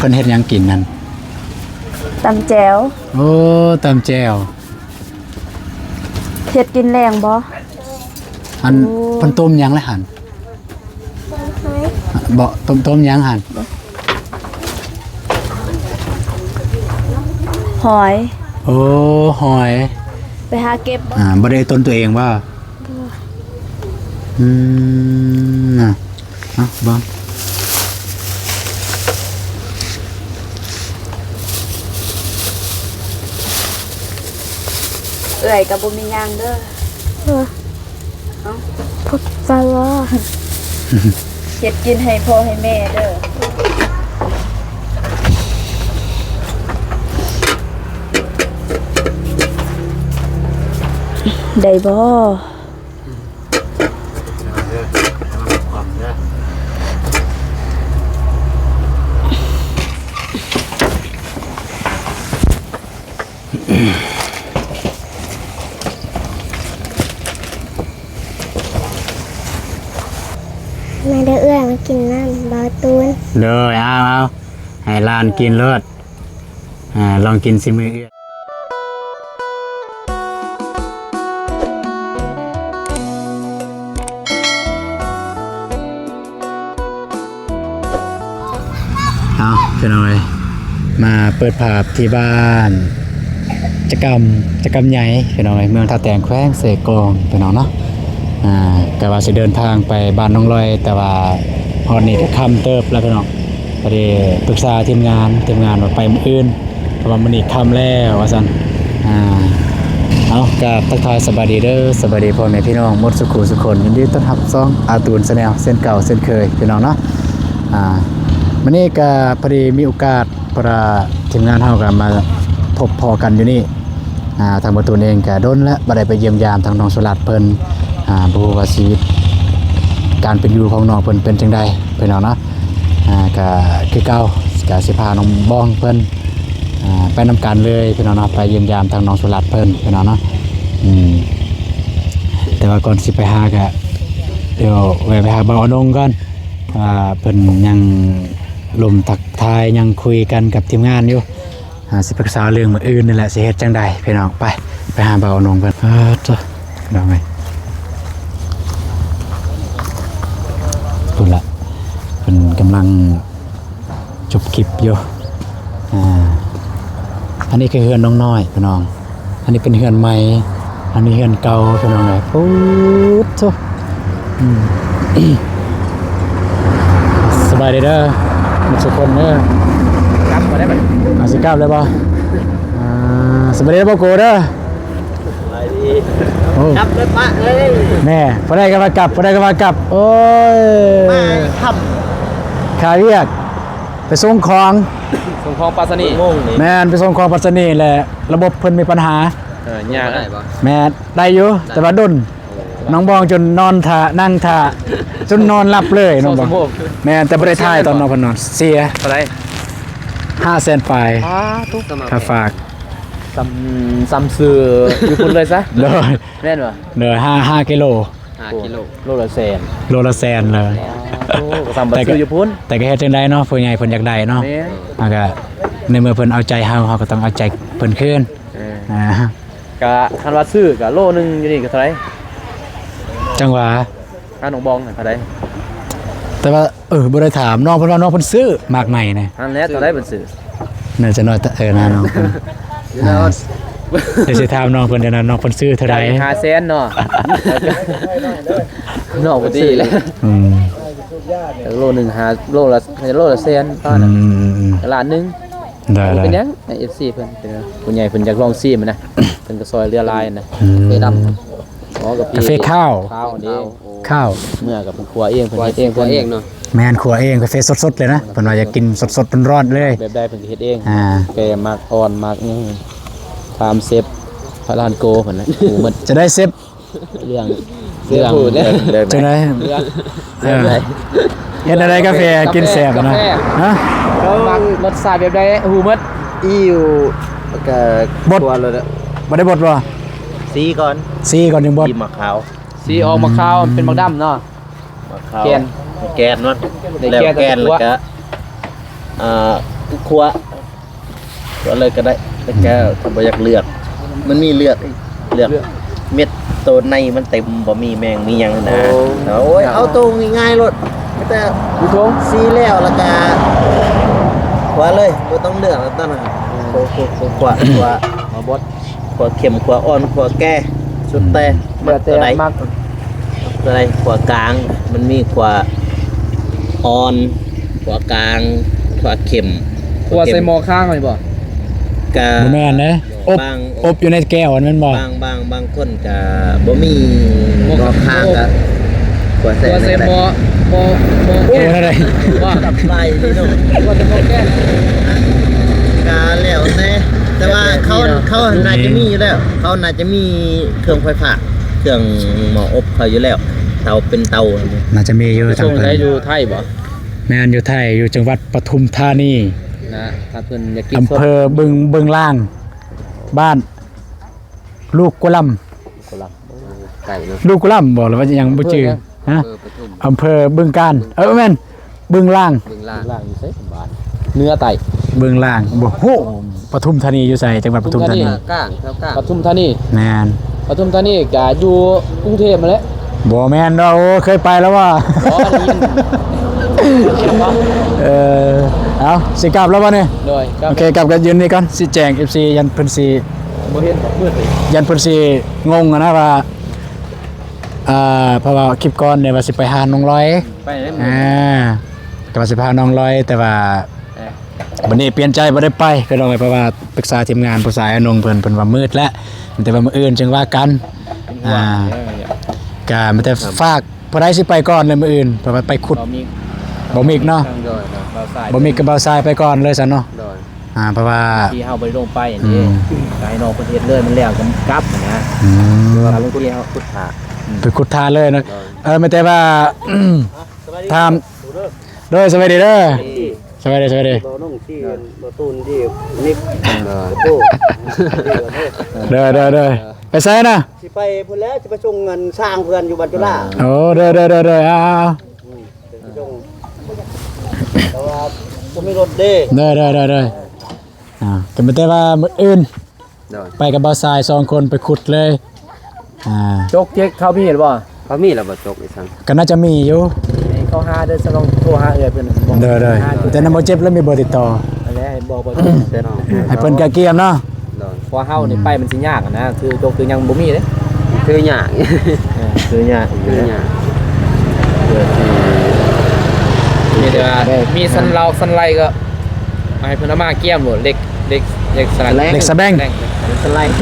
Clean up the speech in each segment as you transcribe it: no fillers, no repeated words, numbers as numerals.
เพิ่นเฮ็ดหยังกินนั่นตำแจ่วโอ้ตำแจ่วเฮ็ดกินแรงบ่อันเพิ่นต้มหยังเลยหั่นบ่ต้มหยังหั่นหอยโอ้หอยไปหาเก็บบ่ได้ต้นตัวเองว่าน่ะบ่เอื่อยกับบุมียางเด้อพุทธลอเฮ็ดกินให้พ่อให้แม่เด้อได้บ่มาเด้อเอื้อมากินน้ำบาตูนเลยเอาให้หลานกินเลิศลองกินสิมือเอื้อเอาเป็นอะไรมาเปิดภาพที่บ้านกิจกรรมใหญ่เป็นอะไรเมืองท่าแตงแขวงเสกองเป็นเอาเนาะแต่ว่าจะเดินทางไปบ้านน้องลอยแต่ว่าฮอดนี่ก็ค่ำเติบแล้วพี่น้องพอดีปรึกษาทีมงานว่าไปมื้ออื่นเพราะว่ามื้อนี้ค่ำแล้วว่าซั่นเอากับทักทายสบายดีเด้อสบายดีพ่อแม่พี่น้องหมดสุขุสุคนยินดีต้อนรับซ่องอาตูนแนลเส้นเก่าเส้นเคยพี่น้องเนาะมื้อนี้ก็พอดีมีโอกาสเพราะทีมงานเฮาก็มาพบพอกันอยู่นี่ทางประตูเองก็ดนและบ่ได้ไปเยี่ยมยามทางน้องสุรัตน์เพิ่นบ่ฮู้ว่าชีวิตการเป็นอยู่ของน้องเพิ่นเป็นจังได๋พี่น้องเนาะก็คือเก่าก็สิพาน้องบ้องเพิ่นไปนำกันเลยพี่น้องเนาะไปเยี่ยมยามทางน้องสุรัตน์เพิ่นพี่น้องเนาะแต่ว่าก่อนสิไปหาก็เดี๋ยวแวะไปหาบ่าวอนงก่อนเพิ่นยังลมทักทายยังคุยกันกับทีมงานอยู่สิปรึกษาเรื่องมื้ออื่นนี่แหละสิเฮ็ดจังได๋พี่น้องไปหาบ่าวอนงเพิ่นจ้ะพี่น้องเอ้ยพุ่นละเพิ่นกำลังจบคลิปอยู่อันนี้คือเฮือนน้องน้อยพี่น้องอันนี้เป็นเฮือนใหม่อันนี้เฮือนเก่าพี่น้องเอ้ยปุ๊บโธ่สบายดีเด้อทุกคนเด้อกลับมาได้บ่สิกลับเลยบ่สบายดีบ่โกเด้อสบายดีกลับเลยปะเอ้ยแม่บ่ได้ก็มากลับบ่ได้ก็มากลับโอ้ยมาค่ำขาเรียกไปส่งของปาสนีแม่นไปส่งของปาสนีแหละระบบเพิ่นมีปัญหยากได้บ่แม่ได้อยู่แต่ว่าดุนน้องบองจนนอนท่านั่งท่าจนนอนหลับเลยน้องบองแม่แต่บ่ได้ถ่ายตอนนอนเพิ่นนอนเสียเท่าไหร่500,000ปลายค่าฝากซ้ำซื้ออยู่พุ่นเลยซะเลยแม่นบ่เลย5กิโลโลละแสนเลยแต่ก็อยู่พุ่นแต่ก็เฮ็ดจังได๋เนาะผู้ใหญ่เพิ่นอยากได้เนาะก็ในเมื่อเพิ่นเอาใจเฮาก็ต้องเอาใจเพิ่นคืนก็คันว่าซื้อก็โลนึงอยู่นี่ก็เท่าไหร่จังหวะค่าหนองบองเท่าไหร่แต่ว่าบ่ได้ถามน้องเพิ่นว่าน้องเพิ่นซื้อมากใหม่นะอันแล้วเท่าไหร่เพิ่นซื้อน่าจะน้อยนะน้องเพิ่นเดี๋ยวสิถามน้องเพิ่นเดี๋ยวน้องเพิ่นซื้อเท่าใด500,000เนาะนอกบ่ดีแล้วโลนึงโลละแสนตอนน่ะล้านนึงได้เป็นยัง FC เพิ่นเป็นผู้ใหญ่เพิ่นอยากลองซีมันนะเพิ่นก็ซอยเรือลายนะไปดำกาแฟข้าวนี่ข้าวเมื่อกับเพิ่นครัวเองเพิ่นเฮ็ดเองเนาะแม่นครัวเองกาแฟสดๆเลยนะเพิ่นว่าอยากกินสดๆร้อนๆเลยแบบใดเพิ่นก็เฮ็ดเองแกมักอ่อนมักตามเซฟพระลานโกเพิ่นน่ะหูมันจะได้เซฟเรื่องจะได้เฮ็ดอะไรกาแฟกินแซ่บนะฮะมักรสชาติแบบใดหูมัดอยู่ก็บดบ่ได้บดบ่ซีก่อนยังบดมะขาวสีออกมะขาวเป็นมะดำเนาะแกนนั่นแล้วแกนแล้วก็ ครัวก็เลยก็ได้แต่แกถ้าบ่อยากเลือกมันมีเลือกเม็ดตัวในมันเต็มบ่มีแมงมีหยังนะโอ้ยเอาตัวง่ายๆโลดแต่อยู่ทงซีแล้วก็ขวาเลยบ่ต้องเลือกแล้วตั้งนะขวามาบดขวาเข็มขวาอ่อนขวาแก่สุดแต่ตัวไหนตัวไหนขวากลางมันมีขวาอ่อนขวากลางขวาเข็ม ขวดใส่หม้อข้างเลยบ่ กะ บ่แม่นเด้อบอยู่ในแก้วนั่นบ่ บางคนกะบ่มีหม้อข้างกะขวา ขวดใส่หม้อ โอ้นั่นเลย ว่า ตับไล่นี่เนาะ ขวดใส่หม้อแก้ว กะแล้วแต่ว่าเขาน่าจะมีอยู่แล้วเขาน่าจะมีเครื่องไฟฟ้าเครื่องหม้ออบเขาอยู่แล้วเตาเป็นเตา น่าจะมีอยู่ทาง ส่ง เพิ่ ได้ น อยู่ไทยบ่ แม่นอยู่ไทยอยู่จังหวัดปทุมธานี นะถ้าเพิ่นอยากกิน อำเภอบึงล่าง บ้าน ลูกกุลำ ไก่เนาะ ลูกกุลำบอกเลยว่ายังบ่จือฮะอำเภอบึงการแม่นบึงล่าง เบิ่งล่างอยู่ไสบาทเนื้อไต บึงล่างบ่โหปทุมธานีอยู่ไสจังหวัดปทุมธานี ก้างปทุมธานี แม่น ปทุมธานีก็อยู่กรุงเทพมาแล้ว บ่แม่นดอกโอ้เคยไปแล้วว่า บ่ได้ยินเห็นบ่ เอาสิกลับแล้วบ่เนี่ย โดยก็ โอเคกลับกันยืนนี่ก่อนสิแจง FC ยันเพิ่นสิ บ่เห็นบ่มืดเลย ยันเพิ่นสิงงอะนะว่าเพราะว่าคลิปก่อนเนี่ยว่าสิไปหาน้องร้อย ไปได้มื้อ ก็ว่าสิพาน้องร้อยแต่ว่าวันนี้เปลี่ยนใจบ่ได้ไปก็ต้องไปเพราะว่าปรึกษาทีมงานผู้สายอนงเพิ่นว่ามืดแล้วแต่ว่ามื้ออื่นจึงว่ากันก็มันแต่ฝากผู้ใดสิไปก่อนเลยมื้ออื่นเพราะว่าไปขุด บ่มี บ่มีเนาะ ทางโดยเนาะเบาสาย บ่มีกับเบาทรายไปก่อนเลยซั่นเนาะ โดย เพราะว่า ที่เฮาบ่ได้ลงไปอันนี้ก็ให้น้องเพิ่นเฮ็ดเลยมันแล้วกลับนะ ว่าลงที่เฮาขุดหา ไปขุดทานเลยนะไม่แต่ว่าทำด้วยสวัสดีเด้อสวัสดีบ่น้องที่บ่ตูนที่นิกโต เด้อไปไสนะ สิไปพุ่นแล้วสิไปส่งเงินสร้างเพื่อนอยู่บัดจุฬา โอ้เด้ออ้าว ไปส่งแต่ว่าบ่มีรถเด้ เด้อก็ไม่แต่ว่ามื้ออื่นไปกับเบาทราย2คนไปขุดเลยจกเจ๊กเขาพี่เห็นบ่ เขามีแล้วบ่จกอีสัง ก็น่าจะมีอยู่ ให้เขาหาเด้อจะลองโทรหาเอื้อยเพิ่น เด้อแต่นำบ่เจ็บแล้วมีเบอร์ติดต่อ อันนี้ให้บอกบ่เด้อ ให้เพิ่นกะเกียมเนาะ เพราะเฮานี่ไปมันสิยากอะนะคือจกคือยังบ่มีเด้ คือหยัง คือยาก คือหยัง มีแต่ว่ามีสันเราสันไลก็ให้เพิ่นเอามาเกี่ยมโหลดเล็กสลัด เล็กสะแบง สไลด์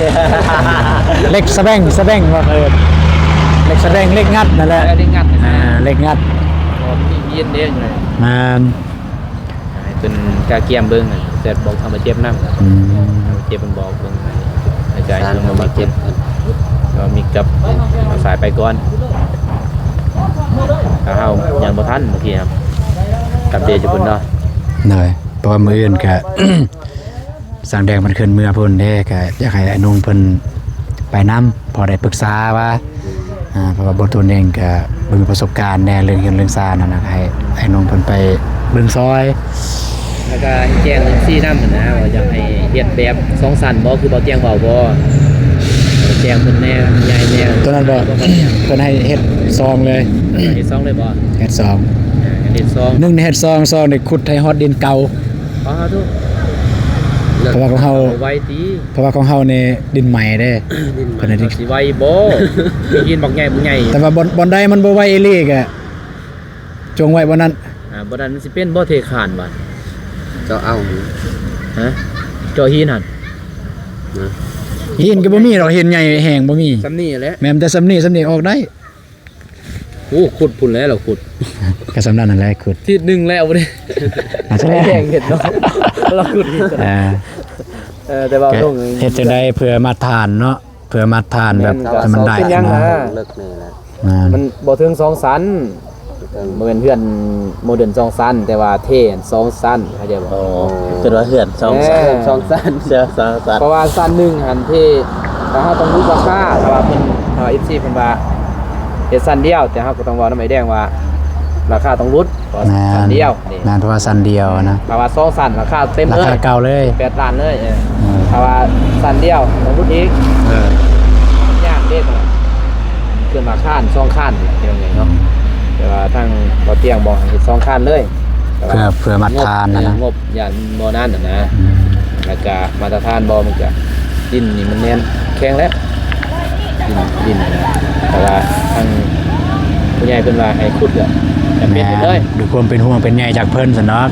เล็กสะแบงว่าเล็กสะแบงเล็กงัดนั่นแหละ แล้วได้งัดนะ เล็กงัด มีเย็นเด้อยู่เลย มัน ให้เป็นกาเกียมเบิ้งเสร็จบอกทำมาเจ็บน้ำเจ็บมันบอกเบิ้งให้ใจลงมาเจ็บก็มีกับเอาสายไปก่อนถ้าเฮายังบ่ทันเมื่อกี้ครับกับเดชพุ่นเนาะ หน่อยเพราะว่ามื้ออื่นก็ สั่งแดงมันขึ้นเมื่อพุ่นเด้ก็อยากให้ไอ้นุ่งเพิ่นไปนํพอได้ปรึกษาว่าเพราะว่าบ่ตัวเองก็บ่มีประสบการณ์แน่เรื่องเงินเรื่องซ่านั่นน่ะให้ไอ้นุ่งเพิ่นไปเบิ่งซอย แล้วก็แจ้งซี่น้ำนะว่าอยากให้เฮ็ดแบบ2สั่นบ่คือบ่เตียงเบาบ่แจ้งเพิ่นแน่ใหญ่แน่ ตัวนั้นบ่ เพิ่นให้เฮ็ดซองเลย เฮ็ด2เลยบ่ เฮ็ดซอง เฮ็ด2 หนึ่งในเฮ็ดซองนี่ขุดให้ฮอดดินเก่า อ๋อทุก เพราะว่าของเฮา ไว้ติ เพราะว่าของเฮานี่ดินใหม่เด้เพิ่นให้ดิน สิไว้บ่มียินบักใหญ่บ่ใหญ่ แต่ว่าบ่อนใดมันบ่ไหวอีหลีก็จงไว้บ่นั้น บ่นั้นมันสิเป็นบ่เทคานบ่ เจ้าเอา ฮะเจาะหินหั่น หินก็บ่มีดอกหินใหญ่แห้งบ่มี ซำนี้แหละ แม่นแต่สำนี่ออกได้ โอ้ขุดพุ่นแล้วเหรอขุด ก็สำนั่นแหละขุด ที่หนึ่งแล้วบ่ได้ อาจจะ แข่งเห็ดเนาะเราขุดเห็ด แต่ว่าต้อง เฮ็ดจังได๋เพื่อมาทานเนาะเพื่อมาทานแบบให้มันได้ เป็นยัง นะ นะ เลิกแน่แล้ว มันบ่ถึง2ชั้นเหมือนเพื่อนโมเดิร์น2ชั้นแต่ว่าเท่2ชั้นเข้าใจบ่ อ๋อคือว่าเหือน2 ชั้น เจ้า2 เพราะว่าชั้นหนึงหันเท่ถ้าเฮาต้องรู้ราคาถ้าว่าเพิ่นFC เพิ่นว่าเฮ็ดชั้นเดียวแต่เฮาก็ต้องเว้านำไอ้แดงว่า ราคาต้องลดเพราะ แม่น สันเดียวนี่ แม่นเพราะว่าสันเดียวนะ ถ้าว่า2สั่นราคาเต็ม รา เลย คาเก่าเลย 8ล้านเลยเออ ถ้าว่าสั่นเดียวต้องลดอีก เออ ยากเด้ขึ้นมาข้าน2ข้านอย่างไงเนาะแต่ว่าทางบ่เตียงบอกให้เฮ็ด2ข้านเลยแต่ว่า เพื่อมาทานนะ งบย่านบ่นั่นน่ะนะแล้วก็มาตรฐานบ่มันก็ดินนี่มันแน่นแข็งแล้วดินแต่ว่าทางผู้ใหญ่เพิ่นว่าให้ขุดอะจำเป็นเฮ็ดเลย ดูความเป็นห่วงเป็นใยจากเพิ่นซะเนาะ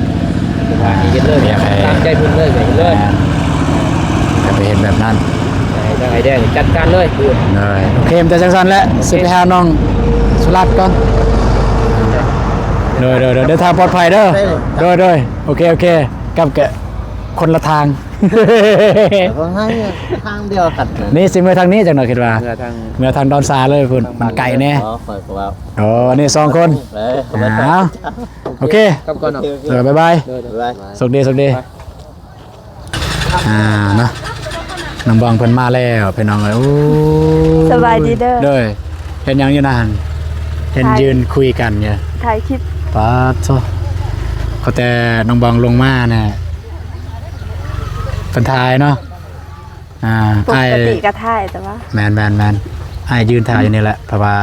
เพิ่นว่าให้เฮ็ดเลย อยากให้ ตามใจเพิ่นเลยก็เฮ็ดเลย แต่ไปเห็นแบบนั้น ให้ทางไอ้แดงนี่จัดการเลยคือ เลยโอเคมันจะจังซั่นแหละสิไปหาน้องสุรัตน์ก่อนโดยเดินทางปลอดภัยเด้อโดยโอเคกลับแกะคนละทาง แต่ก็ให้ทางเดียวกันนะ นี่สิเมื่อทางนี้จังหน่อยคิดว่า เมื่อทาง เมื่อทางดอนซาเลยพุ่นมันไกลแน่ อ๋อคอยว่า โอ้นี่2คน เอ้ย เอาโอเค กลับก่อนเนาะ บ๊ายบาย เด้อ ไป สวัสดีเนาะน้ำบองเพิ่นมาแล้วพี่น้องเอ้ยโอ้ สบายดีเด้อ เด้อเห็นหยังอยู่นานเห็นยืนคุยกันเนี่ย ถ่ายคลิป ป๊าดโซเขาแต่น้องบองลงมาเนี่ยเป็นทายเนาะปก ไอ้ ติก็ถ่ายแต่ว่า แมนไอ้ยืนถ่ายอยู่นี่แหละเพราะว่า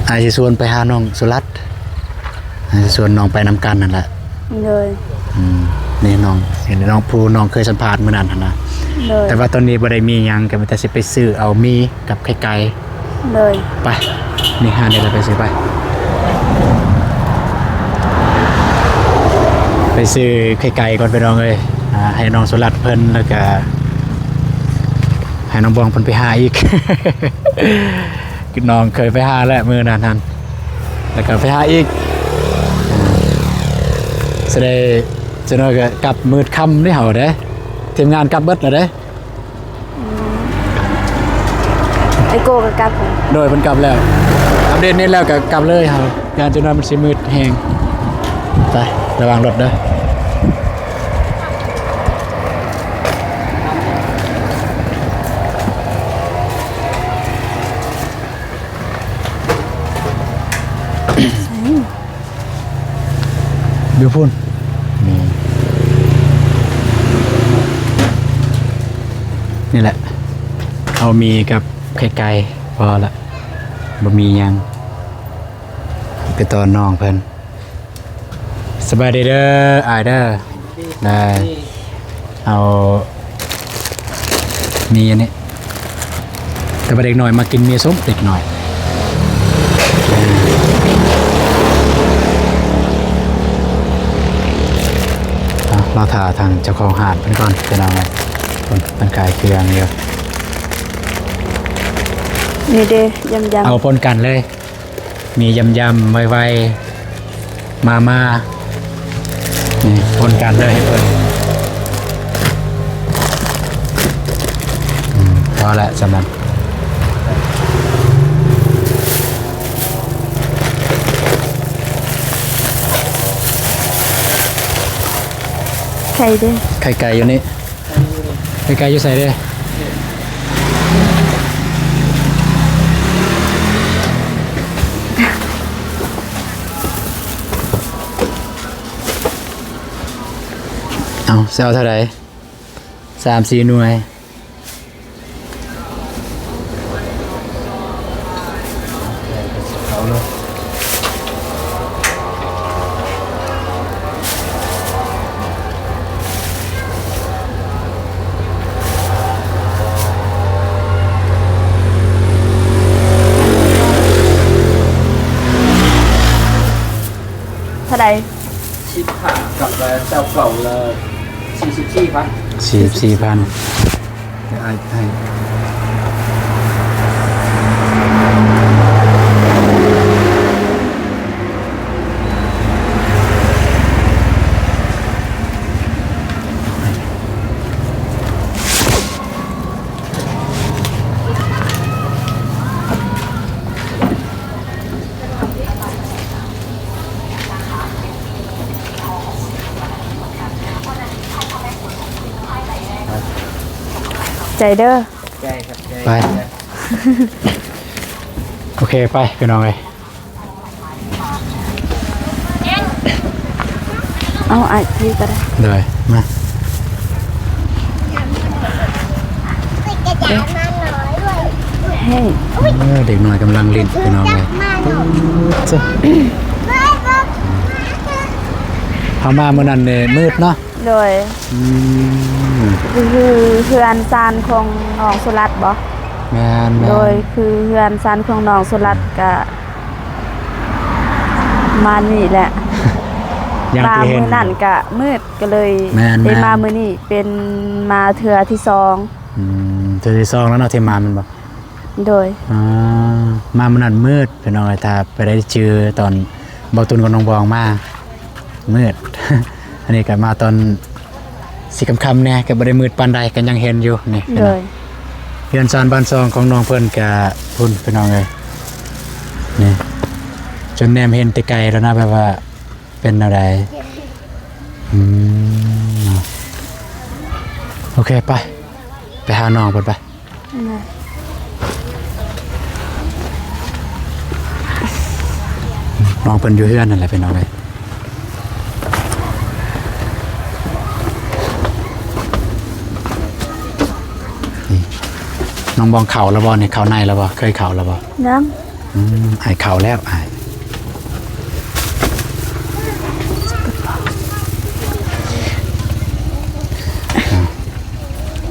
ไอ้สิชวนไปหาน้องสุรัตน์ไอ้สิชวนน้องไปนำกันนั่นแหละ เลย นี่น้องเห็นน้องผู้น้องเคยสัมภาษณ์มื้อนั้นหั่นนะ เลย แต่ว่าตอนนี้บ่ได้มีหยังก็มีแต่สิไปซื้อเอามีกับไข่ไก่ เลย ไปนี่ห้านี่เราไปซื้อไปซื้อไข่ไก่ก่อนไปน้องเอ้ยให้น้องสุรัตน์เพิ่นแล้วก็ให้น้องบองเพิ่นไปหาอีก คือน้องเคยไปหาแล้วมื้อนั้นแล้วก็ไปหาอีกสิได้จะน้อยก็กลับมืดค่ำนี่เฮาเด้ทีมงานกลับเบิดแล้วเด้ ไอโกกับกับ โดยมันกลับแล้วอัปเดตนี้แล้วก็กลับเลยครับงานจนว่ามันสิมืดแหงไประวังรถเด้อบิวพุ่นนี่แหละเอามีกับไข่ไก่พอละบ่มีหยังไปตอนน้องเพิ่นสบายดีเด้ออายเด้อได้เอามีอันนี้แต่ว่าเด็กหน่อยมากินเมียส้มเด็กหน่อยเราถ่าทางเจ้าของหาดเพิ่นก่อนเป็นเอาไงคนมันขายเครื่องเยอะ นี่เด้ยำ เอาปนกันเลย มียำไวๆมานี่ปนกันเลยให้เพิ่นพอละสำนัก ไข่เด้ ไข่ไก่อยู่นี่ไข่ไก่อยู่ใส่เด้เอาเซลเท่าไหร่3-4 หน่วยเท่าไหร่ ชิปขากับเจ้าเก่าเลย44,000 44,000เดี๋ยวให้ ใจเด้อ ใช่ครับใช่ ไป โอเคไปพี่น้องเลย เอาไอ้พี่ก็ได้ เลยมา เฮ้ย เด็กน้อยกำลังเล่นพี่น้องเลยจ้ะเขามาเมื่อนั้นเนี่ยมืดเนาะ โดย อืม คือเฮือนซานของน้องสุรัตน์บ่ แม่น โดยคือเฮือนซานของน้องสุรัตน์ก็มานี่แหละ อย่าง มา ที่เห็น มื้อนั้นก็มืดก็เลย แม่น ได้มามื้อนี้เป็นมาเทื่อที่สอง เจอที่ซองแล้วเนาะที่มามันบอก โดย มาเมื่อนั้นมืดพี่น้องเลยถ้าไปได้เจอตอนบอกตุนกับน้องบองมามืด อันนี้ก็มาตอนสีคำๆเนี่ยก็บ่ได้มืดปานใดกันยังเห็นอยู่นี่พี่ โด น้อง ย เฮือนซานบ้านซองของน้องเพิ่นกะพุ่นพี่น้องเลยนี่จนแนมเห็นแต่ไกลแล้วนะแบบว่าเป็นอะไรโอเคไปหาน้องเพิ่นไปน้องเพิ่นอยู่เฮือนนั่นแหละพี่น้องเลยนี่น้องบองเข่าแล้วบ่เนี่ยเข่าในแล้วบ่เคยเข่าแล้วบ่ น้ ไอ้เข่าแล้วไอ้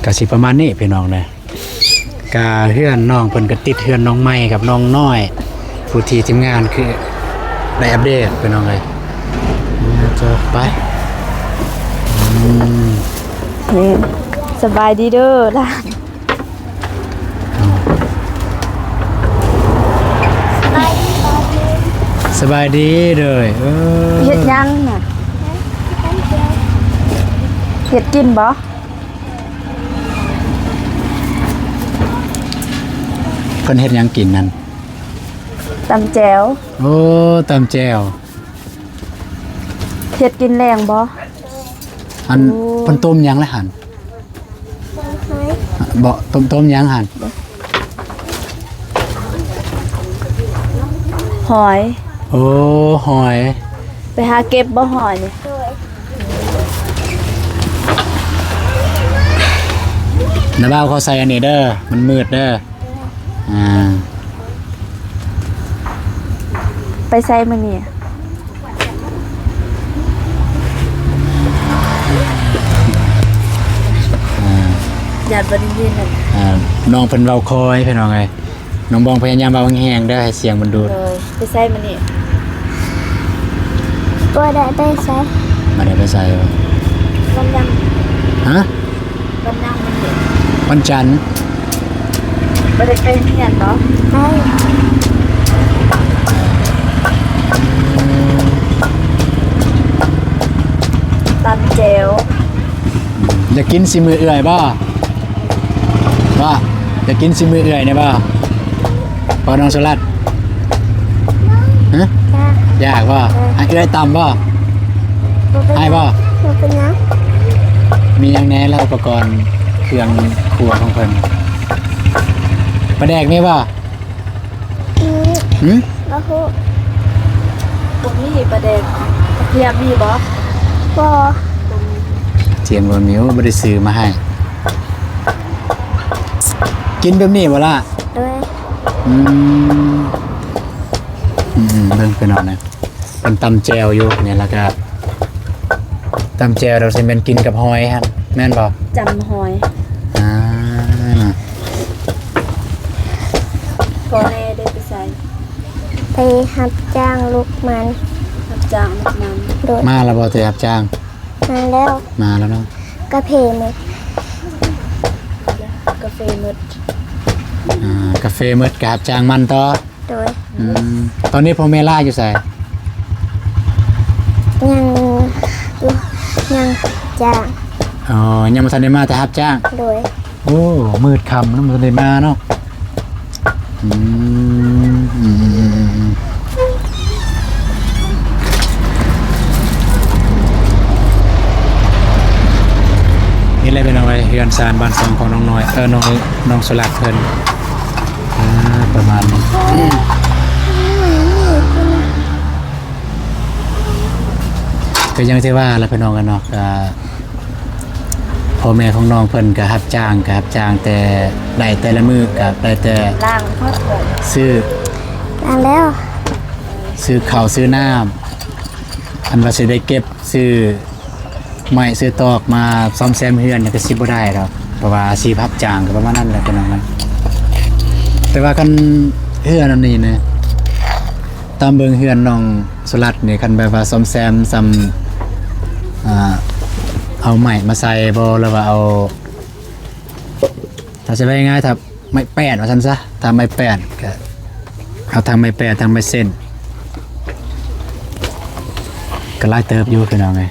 กะสิประมาณนี้พี่น้องเลยกะเฮือนน้องเพิ่นก็ติดเฮือนน้องใหม่กับน้องน้อยผู้ที่ทีมงานคือได้อัปเดตพี่น้องเลยจะไป ำเฮ้ยสบายดีเด้อล่ะ สบายดีเลยเฮ็ดยังน่ะเฮ็ดกินบ่ เพิ่นเฮ็ดหยังกินนั่น ตำแจ่ว โอ้ตำแจ่ว เฮ็ดกินแรงบ่ อันเพิ่นต้มหยังเลยหั่นบ่ต้มหยังหั่น หอย โอ้หอย ไปหาเก็บบ่หอยนี่ น้าบ่าวเขาใส่อันนี้เด้อมันมืดเด้ออ่า ไปใส่มื้อนี้ญาติบ่ได้ยินนั่น น้องเพิ่นเว้าคอยพี่น้องเอ้ยน้องบองพยายามเว้าแห้งๆเด้อให้เสียงมันดูด เลยไปใส่มื้อนี้ ตัวได้ไปใช้ มาได้ไปใส่บ่ วันยัง ฮะ วันยังมื้อนี้ วันจันทร์ บ่ได้ไปเรียนบ่ ไป ตำแจ่ว อยากกินสิมือเอื่อยบ่อยากกินสิมือเอื่อยเนี่ยบ่พอน้องสลัดฮะ จ้า อยากบ่ให้เอื่อยตำบ่ให้บ่ ตัวเป็นยัง มีหยังแหน่แล้วอุปกรณ์เครื่องครัวของเพิ่นปลาแดกมีบ่ หึ ก็ฮู้ ตรงนี้ประเด็นกระเทียมมีบ่ บ่ เจียมบ่มิวบ่ได้ซื้อมาให้ กินแบบนี้บ่ล่ะ ด้วย อืมเบิ่งไปหน่อยนะเป็นตำแจวอยู่เนี่ยแล้วก็ตำแจวเราสิแม่นกินกับหอยครับแม่นบ่ จำหอย อ่า พอแน่ได้ไปใส่ ไปรับจ้างลูกมัน รับจ้างนักมัน โดย มาแล้วบ่ตัวรับจ้าง มาแล้ว มาแล้วเนาะ กระเพหมด กาแฟมืด กาแฟมืดกับรับจ้างมันต่อ โดย ตอนนี้พ่อแม่ล่าอยู่ไส ยังจ้าง อ๋อยังบ่ทันได้มาแต่รับจ้าง โดย โอ้มืดค่ำแล้วบ่ทันได้มาเนาะนี่เลยเป็นเอาไว้เฮือนซานบ้านซองของน้องน้อยน้องสลัดเพิ่นประมาณนี้ ก็ยังที่ว่าแล้วพี่น้องกันเนาะก็พ่อแม่ของน้องเพิ่นก็รับจ้างแต่ได้แต่ละมื้อก็ได้แต่ ล่างพอดเลย ซื้อ ล้างแล้ว ซื้อข้าวซื้อน้ำอันว่าสิได้เก็บซื้อไม้ซื้อตอกมาซ่อมแซมเฮือนเนี่ยก็สิบ่ได้ดอกเพราะว่าอาชีพรับจ้างก็ประมาณนั้นแหละพี่น้องมันแต่ว่าคันเฮือนอันนี้เนี่ยตามเบิ่งเฮือนน้องสุรัตน์นี่คันแบบว่าซ่อมแซมซ้ำเอาไม้มาใส่บ่หรือว่าเอาถ้าจะไปง่ายๆถ้าไม้แป้นว่าซั่นซะถ้าไม้แป้นก็เอาทางไม้แป้นทางไม้เส้นก็ไล่เติบอยู่คือน้องไง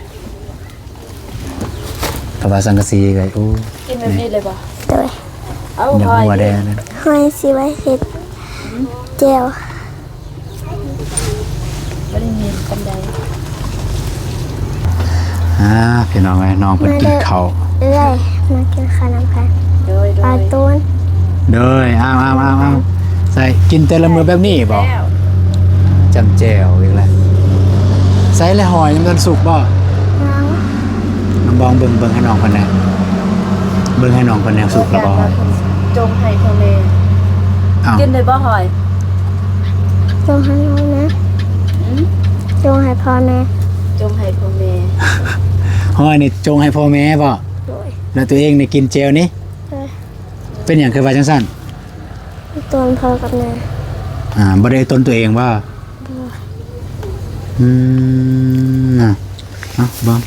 แต่ว่าสังกะสีก็โอ้ กินแบบนี้เลยบ่ โดย เอา ยัง หอย หัวแดงนะ หอยสิไว้เฮ็ดเจล บ่ได้มีกันใด พี่น้องไงน้องเพิ่นกินข้าว เอื้อยมากินข้าวน้ำกัน โดย ปลาตูน เด้ออ้าวใส่กินแต่ละมื้อแบบนี้บ่ แล้ว จำแจ่วอีกแล้วใส่แล้วหอยมันสุกบ่ น้อง น้องบองเบิ่งให้น้องเพิ่นแหน่เบิ่งให้น้องเพิ่นแหน่สุกแล้วบ่ จงให้พ่อแม่ อ้าว กินได้บ่หอย จงให้น้องนะจงให้พ่อแม่ จงให้พ่อแม่ หอยนี่จงให้พ่อแม่บ่ โดย แล้วตัวเองนี่กินเจลนี่ โดย เป็นหยังคือว่าจังซั่น ตูนพ่อกับแม่ บ่ได้ตนตัวเองว่าน่ะเบิ่ง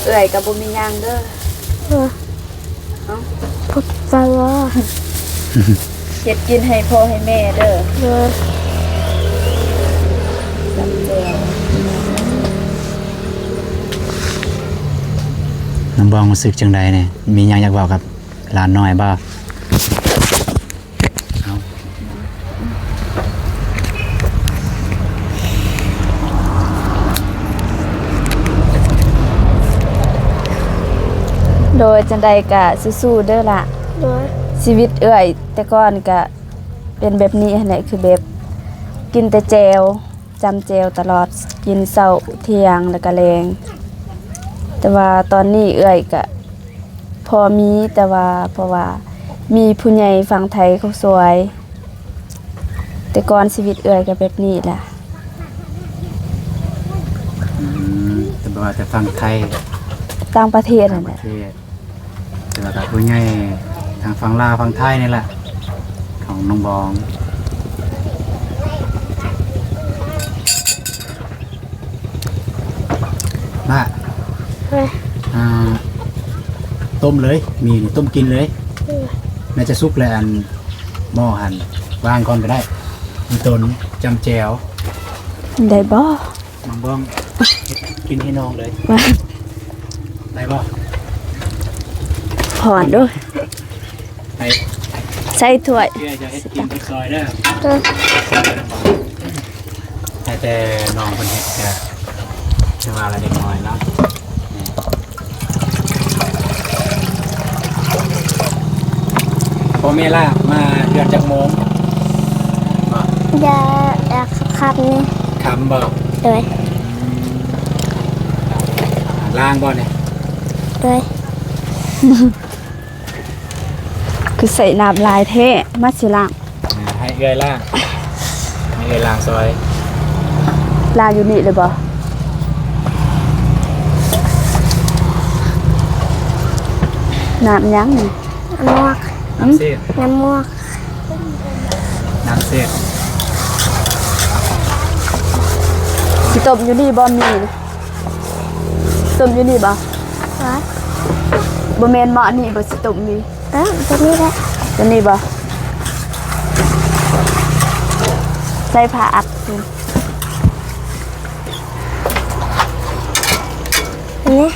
เอื้อยก็บ่มีหยังเด้อ พบฟาว่า เฮ็ดกินให้พ่อให้แม่เด้อ โดย จำเจียว น้องบองรู้สึกจังใดเนี่ยมีหยังอยากบอกกับหลานน้อยบ่เอา โดยจังใดก็สู้ๆเด้อล่ะ โดย ชีวิตเอื้อยแต่ก่อนก็เป็นแบบนี้หั่นแหละคือแบบกินแต่แจวจำแจวตลอดกินเช้าเที่ยงแล้วก็แลงแต่ว่าตอนนี้เอื้อยก็พอมีแต่ว่าเพราะว่ามีผู้ใหญ่ฝั่งไทยเขาสวย แต่ก่อนชีวิตเอื้อยก็แบบนี้แหละ แต่ว่าแต่ฟังไทย ต่างประเทศ ต่า นั่ ง น ป แห ระ ละ เทศแต่ว่ากับผู้ใหญ่ทางฝั่งลาวฝั่งไทยนี่แหละของน้องบองมา เฮ้ย ต้มเลยมีนี่ต้มกินเลยน่าจะสุกแล้วอันหม้อหันวางก่อนก็ได้มีต้นจำแจว ได้บ่ น้องบองกินให้น้องเลย ว่า ได้บ่ ถอนด้วย ให้ ใส่ถ้วย เพื่อจะให้กินที่ซอยเด้อ โดย แต่น้องคนเฮ็ดก็จะว่าอะไรเด็กน้อยเนาะพ่อแม่ล่ะมาเดือนจากโมง อย่าอยากขับนี่ คำบ่ โดย ล่างบ่เนี่ย โดย คือใส่น้ำลายแท้มาสิล่าง ให้เอื้อยล่างให้เอื้อยล่างซอย ลางอยู่นี่เลยบ่น้ำยังนี่ น้ำมวก น้ำเสียด น้ำมวก น้ำเสียด สิต้มอยู่นี่บ่มีนะต้มอยู่นี่บ่ วัด บ่แม่นหม้อนี่บ่สิต้มนี่ ตัวนี้แหละ ตัวนี้บ่ใส่ผ้าอัดนี่ อันนี้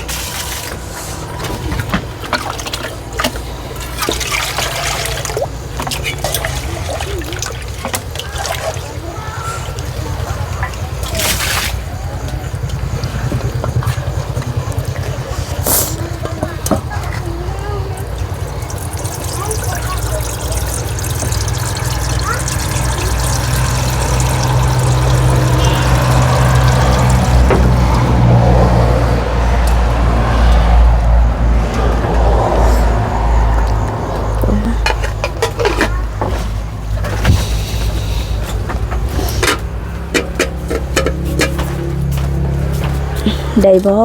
ได้บ่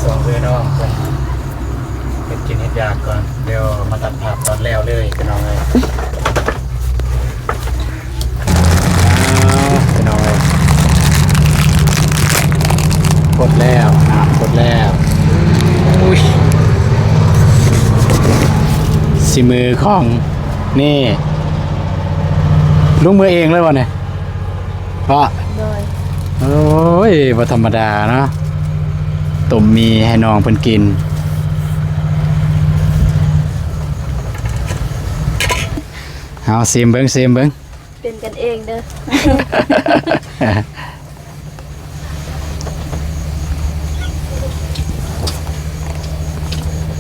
สองพี่น้องกันเป็นกินเห็ดยากก่อนเดี๋ยวมาตัดภาพตอนแล้วเลยพี่น้องเลยพี่น้องเลยกดแล้วกดแล้วอุ้ยสิมือของนี่ลุงมือเองเลยวะเนี่ยเพราะ โดย โอ้ยบ่ธรรมดาเนาะต้มมีให้น้องเพิ่นกินเอาซิมเบิ่ง เป็นกันเองเด้อ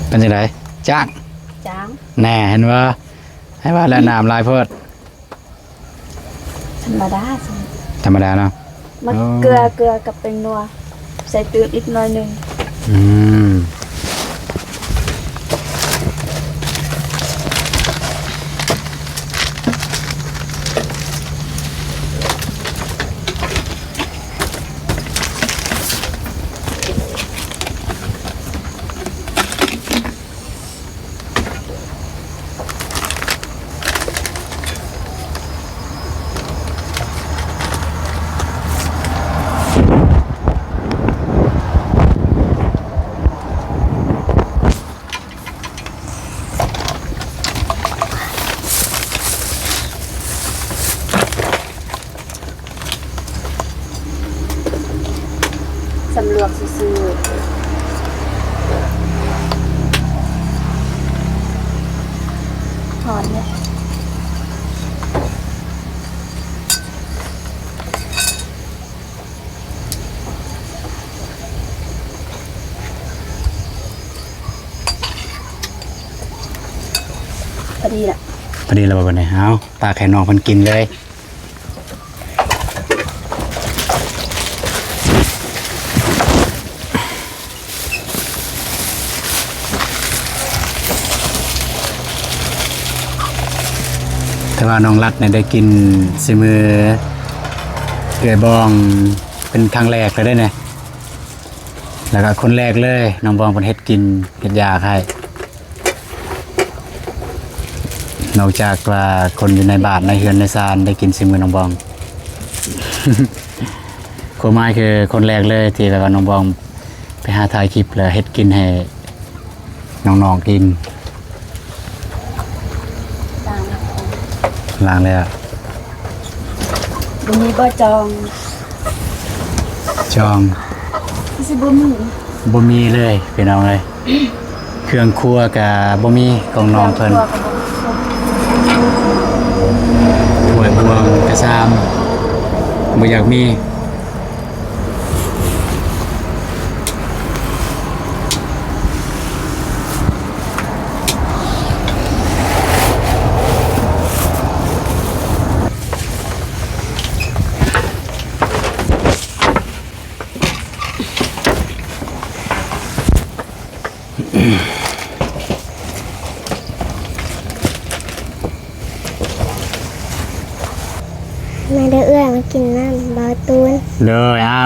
เป็นจังไดจ้าง จาง แน่เห็นว่าให้ว่าแล้วน้ำลายเพิด ธรรมดาสิ ธรรมดาเนาะ มัน อ๋อ เกลือกับเป็นนัวใส่ตื่นอีกหน่อยหนึง อืมสำรวจซื่อๆหอนเนี่ยพอดีละ พอดีแล้วบ่บัดนี้เอาปลาไข่น้องเพิ่นกินเลยแต่ว่าน้องรัดเนี่ยได้กินสิมือเอื้อยบองเป็นครั้งแรกเลยได้เนี่ยแล้วก็คนแรกเลยน้องบองเพิ่นเฮ็ดกินเฮ็ดยาให้นอกจากว่าคนอยู่ในบ้านในเฮือนในซานได้กินสิมือน้องบอง โคไม้คือคนแรกเลยที่แบบว่าน้องบองไปหาถ่ายคลิปแล้วเฮ็ดกินให้น้องๆกิน ตาม ล้างเลยอ่ะ วันนี้บ่จอง จอง สิบ่มี บ่มีเลยพี่น้องเลย เครื่องครัวกับบ่มีของน้องเพิ่น ครัวก็บ่ ถ้วยบวงกระซามบ่อยากมี มาเด้อเอื้อยมากินน้ำบอตูน เลยเอา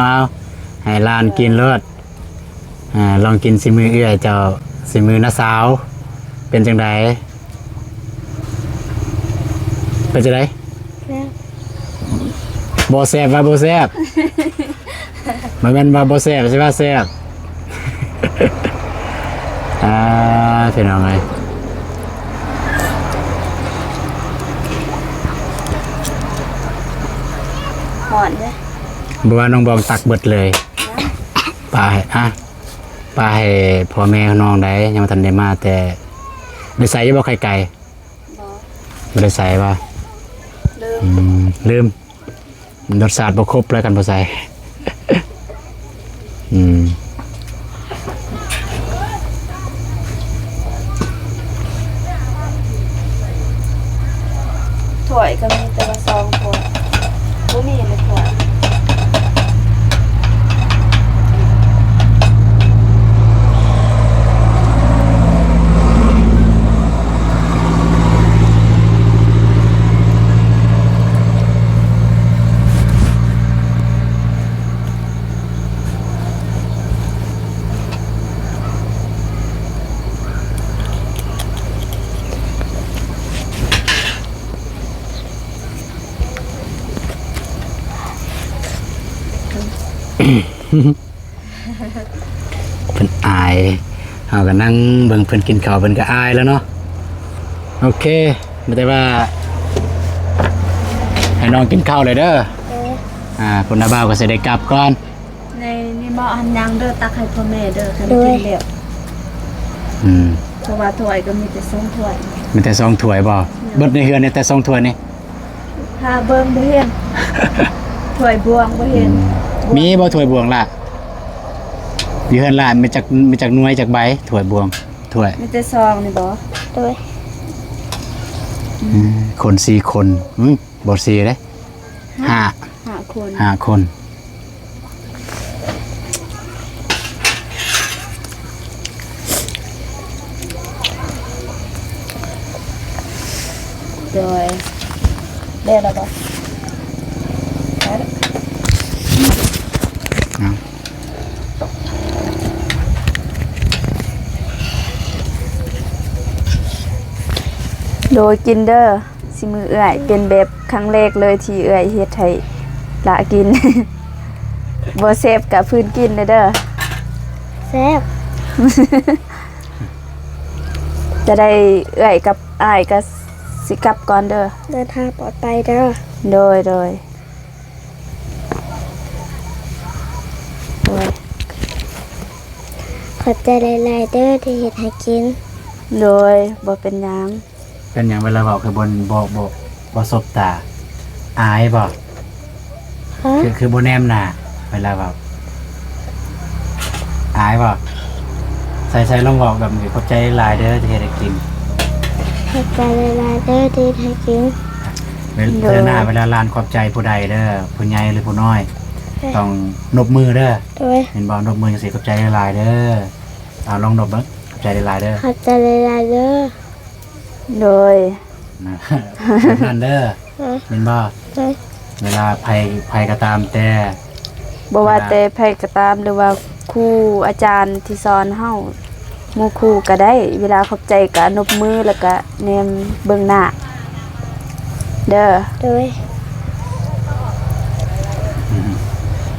ให้หลานกินเลิศลองกินสิมือเอื้อยเจ้าสิมือน้าสาว เป็นจังไดเป็นจังได แล้ว บ่แซ่บว่าบ่แซ่บ มันแม่นว่าบ่แซ่บใช่ว่าแซ่บ พี่น้องเอ้ย หอนเด้อ บ่ว่าน้องบองตักเบิดเลยปลาให้ปลาให้พ่อแม่น้องได้ยังบ่ทันได้มาแต่ได้ใส่บ่ไข่ไก่ บ่ บ่ได้ใส่ว่า ลืม ลืมรสชาติบ่ครบแล้วกันบ่ใส่ ถ้วยก็มีแต่ว่าซองถ้วยบ่มีเลยถ้วย เพิ่นอายเฮาก็นั่งเบิ่งเพิ่นกินข้าวเพิ่นก็อายแล้วเนาะโอเคไม่ได้ว่าให้น้องกินข้าวเลยเด้อ โดย คุณอาบ่าวก็สิได้กลับก่อน ในนี่บ่อันยังเด้อตักให้พ่อแม่เด้อคัน โดย กินแล้ว อืม เพราะว่าถ้วยก็มีแต่2ถ้วย มีแต่2ถ้วยบ่เบิดในเฮือนเนี่ยแต่2ถ้วยนี่ ถ้าเบิ่งบ่เห็น ถ้วยบวงบ่เห็น มีบ่ถ้วยบวงล่ะอยู่เฮือนล่ะมีจักหน่วยจักใบถ้วยบวงถ้วย มีแต่ซองนี่บ่ โดย คน4คนบ่4เด้ห้า 5คน 5คน โดยได้แล้วบ่ได้แล้ว เอา โดยกินเด้อสิมือเอื้อยเป็นแบบครั้งแรกเลยที่เอื้อยเฮ็ดให้ละกิน บ่เซฟกับพื้นกินเด้อ แซ่บ จะได้เอื้อยกับอ้ายก็สิกลับก่อนเด้อ เดินทางปลอดภัยเด้อ โดยโดย ขอบใจหลายๆเด้อที่เฮ็ดให้กิน โดยบ่เป็นหยัง เป็นหยังเวลาเว้าคือบนบ่สบตาอายบ่ ฮะ คือบ่แนมหน้าเวลาเว้าอายบ่ใส่ลองเว้าแบบนี้ขอบใจหลายเด้อที่เฮ็ดให้กิน ขอบใจหลายๆเด้อที่เฮ็ดให้กิน เวลาลานขอบใจผู้ใดเด้อผู้ใหญ่หรือผู้น้อย ต้องนบมือเด้อ โดย เห็นบ่นบมือจังซี่ขอบใจหลายเด้อเอาลองนบเบิ่งขอบใจหลายเด้อ ขอบใจหลายๆเด้อ โดย นะแบบนั้นเด้อ ฮะ เห็นบ่ โดย เวลาภัยก็ตามแต่ บ่ว่าแต่ไผก็ตามหรือว่าครูอาจารย์ที่สอนเฮาหมู่ครูก็ได้ เวลาขอบใจก็นบมือแล้วก็แนมเบิ่งหน้าเด้อ โดย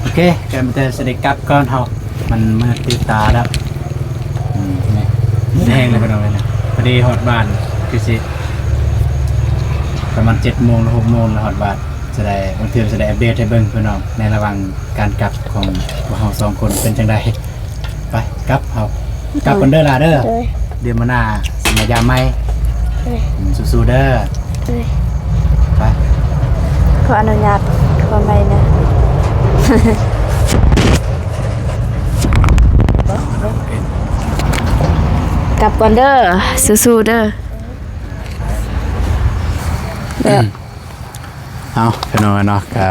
โอเคแกมันจะเสด็จกลับก่อนเฮามันมืดติดตาแล้วนี่แห้งเลยพี่น้องเลยนะพอดีฮอดบ้านคือสิประมาณ7:00 นหรือ6:00 นแล้วฮอดบ้านจะได้บางทีจะได้อัปเดตให้เบิ่งพี่น้องในระหว่างการกลับของพวกเฮา2คนเป็นจังไดไปกลับเฮากลับกันเด้อล่ะเด้อ โดย เดือนมาหน้าสิมายามใหม่ โดย สู้ๆเด้อ โดย ไป ขออนุญาตขอไม่นะ กลับก่อนเด้อสู้ๆเด้อเด้อ เอาพี่น้องเนาะก็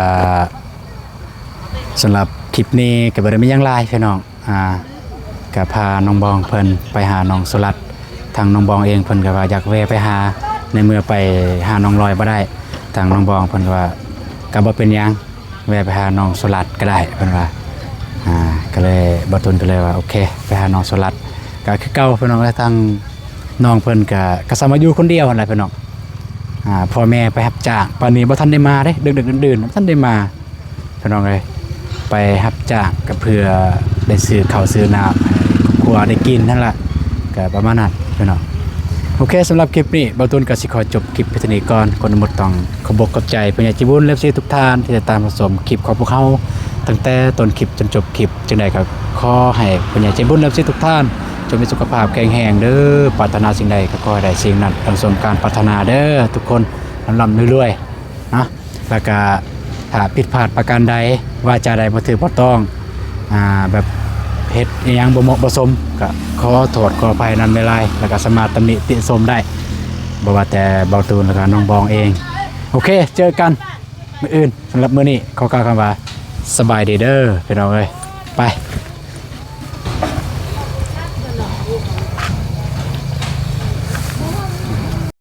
สำหรับคลิปนี้ก็บ่ได้มีหยังหลายพี่น้องก็พาน้องบองเพิ่นไปหาน้องสุรัตน์ทางน้องบองเองเพิ่นก็ว่าอยากแวะไปหาในเมื่อไปหาน้องลอยบ่ได้ทางน้องบองเพิ่นก็ว่าก็บ่เป็นหยังแวะไปหาน้องสุรัตน์ก็ได้เพิ่นว่าก็เลยบ่ทุนก็เลยว่าโอเคไปหาน้องสุรัตน์ก็คือเก่าพี่น้องทางน้องเพิ่นก็สามารถอยู่คนเดียวนั่นแหละพี่น้องพ่อแม่ไปรับจ้างปานนี้บ่ทันได้มาเด้ดึกๆดื่นๆบ่ทันได้มาพี่น้องเอ้ยไปรับจ้างก็เพื่อได้ซื้อข้าวซื้อน้ำให้ครอบครัวได้กินนั่นล่ะก็ประมาณนั้นพี่น้องโอเคสำหรับคลิปนี้บ่าวตูนก็สิขอจบคลิปเพียงเท่านี้ก่อนคนหมดต้องขอบอกขอบใจผู้ใหญ่ใจบุญและFCทุกท่านที่ติดตามรับชมคลิปของพวกเราตั้งแต่ต้นคลิปจนจบคลิปจังได๋ก็ขอให้ผู้ใหญ่ใจบุญและFCทุกท่านจงมีสุขภาพแข็งแรงเด้อปรารถนาสิ่งใดก็ขอให้ได้สิ่งนั้นดังสมการปรารถนาเด้อทุกคนร่ำรวยๆเนาะแล้วก็ถ้าผิดพลาดประการใดว่าจาใดบ่ถูกบ่ต้องแบบเฮ็ดอิหยังบ่เหมาะบ่สมก็ขอโทษขออภัยนั้นไม่หลายแล้วก็สามารถตำหนิติชมได้บ่ว่าแต่เบาตูนแล้วก็น้องบองเองโอเคเจอกันมื้ออื่นสำหรับมื้อนี้ขอกล่าวคำว่าสบายดีเด้อพี่น้องเอ้ยไป